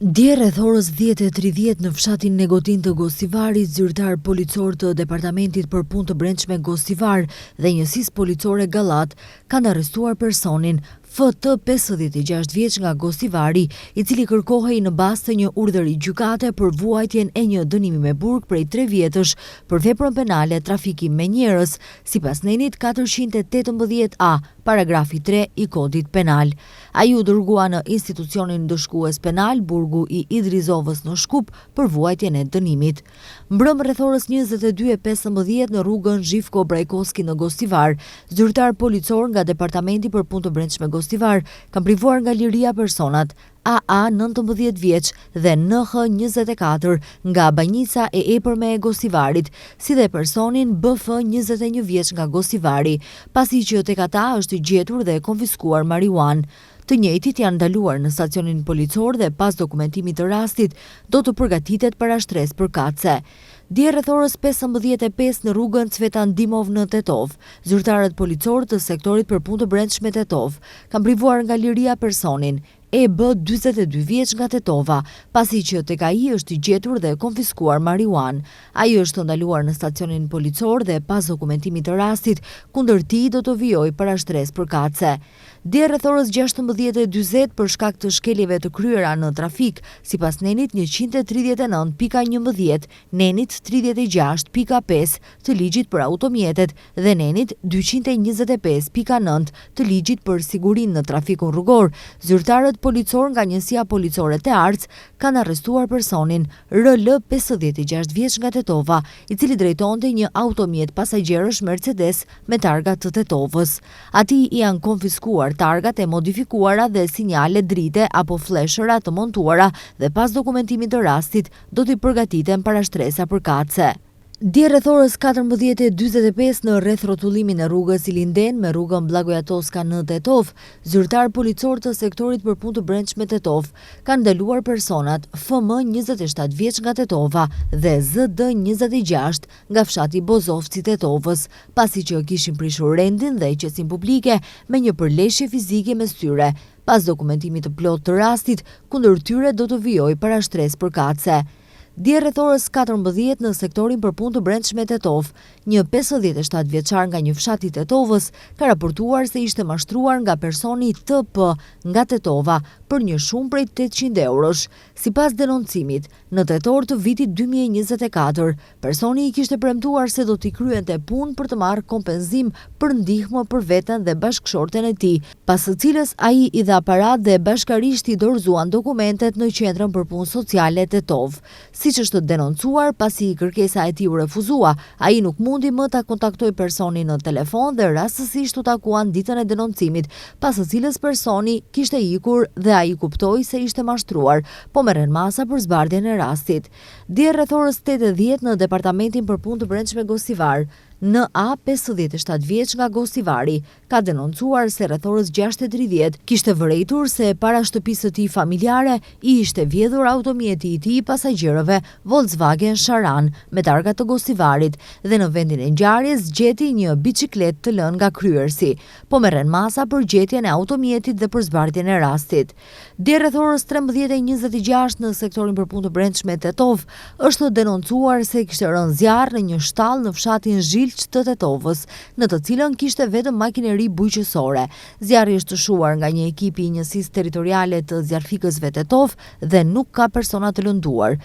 Dje rreth orës 10:30 në fshatin Negotin të Gosivarit, zyrtar policor të Departamentit për Punë të Brendshme Gosivar dhe njësisë policore Gallat kanë arrestuar personin FT 56 vjeç nga Gosivari, i cili kërkohej në bazë të një urdhëri gjykate për vuajtjen e një dënimi me burg prej 3 vjetësh për veprën penale trafikim me njerëz, sipas nenit 418A, paragrafi 3 i Kodit Penal. Ai u dërgua në institucionin dëshkues penal Burgu i Idrizovës në Shkup për vuajtjen e dënimit. Mbrëm rreth orës 22:15 në rrugën Zhivko Brajkoski në Gosivar, zyrtar policor nga Departamenti për Punë të Brendshme Gosivar kanë privuar nga liria personat AA 19 vjeç dhe NH 24 nga Banjica e Epërme e Gosivarit, si dhe personin BF 21 vjeç nga Gosivari, pasi që tek ata është i gjetur dhe konfiskuar marijuan. Të njëjtit janë ndaluar në stacionin policor dhe pas dokumentimit të rastit do të përgatitet para shtresë përkatëse. Dje rreth orës 15:05 në rrugën Cvetan Dimov në Tetov, zyrtarët policor të sektorit për punë të brendshme Tetov kanë privuar nga liria personin EB 42 vjeç nga Tetova, pasi që tek ai është i gjetur dhe konfiskuar marijuan. Ai është ndaluar në stacionin policor dhe pas dokumentimit të rastit, kundër tij do të vijojë para shtresë përkatëse. Dje rreth orës 16:40 për shkak të shkeljeve të kryera në trafik, sipas nenit 139.11, nenit 36.5 të ligjit për automjetet dhe nenit 225.9 të ligjit për sigurinë në trafikun rrugor, zyrtarët policor nga njësia policore të Arc kanë arrestuar personin RL 56 vjeç nga Tetova, i cili drejtonte një automjet pasagjerësh Mercedes me targa të Tetovës. Atij i janë konfiskuar targat e modifikuara dhe sinjale drite apo fleshëra të montuara dhe pas dokumentimit të rastit do t'i përgatiten para shtresa përkatëse. Dje rreth orës 14:45 në rreth rrotullimin e rrugës Ilinden me rrugën Blagoja-Toska në Tetov, zyrtar policor të sektorit për punë të brendshme Tetov kanë ndaluar personat FM 27 vjeç nga Tetova dhe ZD 26 nga fshati Bozovci Tetovës, pasi që kishin prishur rendin dhe qesin publike me një përleshje fizike mes tyre. Pas dokumentimit të plotë të rastit, kundër tyre do të vijojë para shtresë përkatëse. Dje rreth orës 14 në sektorin për punë të brendshme Tetov, një 57 vjeçar nga një fshat i Tetovës ka raportuar se ishte mashtruar nga personi TP nga Tetova për një shumë prej 800 eurosh. Sipas denoncimit, në tetor të vitit 2024, personi i kishte premtuar se do t'i kryente punë për të marrë kompenzim për ndihmë për veten dhe bashkëshorten e tij, pas së cilës ai i dha parat dhe bashkarisht i dorëzuan dokumentet në qendrën për punë sociale Tetov. Siç është denoncuar, pasi kërkesa e tij u refuzua, ai nuk mundi më ta kontaktoj personin në telefon dhe rastësisht u takuan ditën e denoncimit, pas së cilës personi kishte ikur dhe ai kuptoi se ishte mashtruar, po merren masa për zbardhjen e rastit. Dje rreth orës 8:10 në Departamentin për Punë të Brendshme Gosivar, NA 57 vjeç nga Gosivari ka denoncuar se rreth orës 6:30 kishte vërejtur se para shtëpisë së tij familjare i ishte vjedhur automjeti i tij pasagjerëve Volkswagen Charan me targa të Gosivarit dhe në vendin e ngjarjes gjeti një biçikletë të lënë nga kryersi, po merren masa për gjetjen e automjetit dhe për zbardhjen e rastit. Dje rreth orës 13:26 në sektorin për punë të brendshme Tetov është denoncuar se kishte rënë zjarr në një shtallë në fshatin Zhilç të Tetovës, në të cilën kishte vetëm makineri bujqësore. Zjarri është shuar nga një ekip i njësisë territoriale të zjarfikësve Tetov dhe nuk ka persona të lënduar.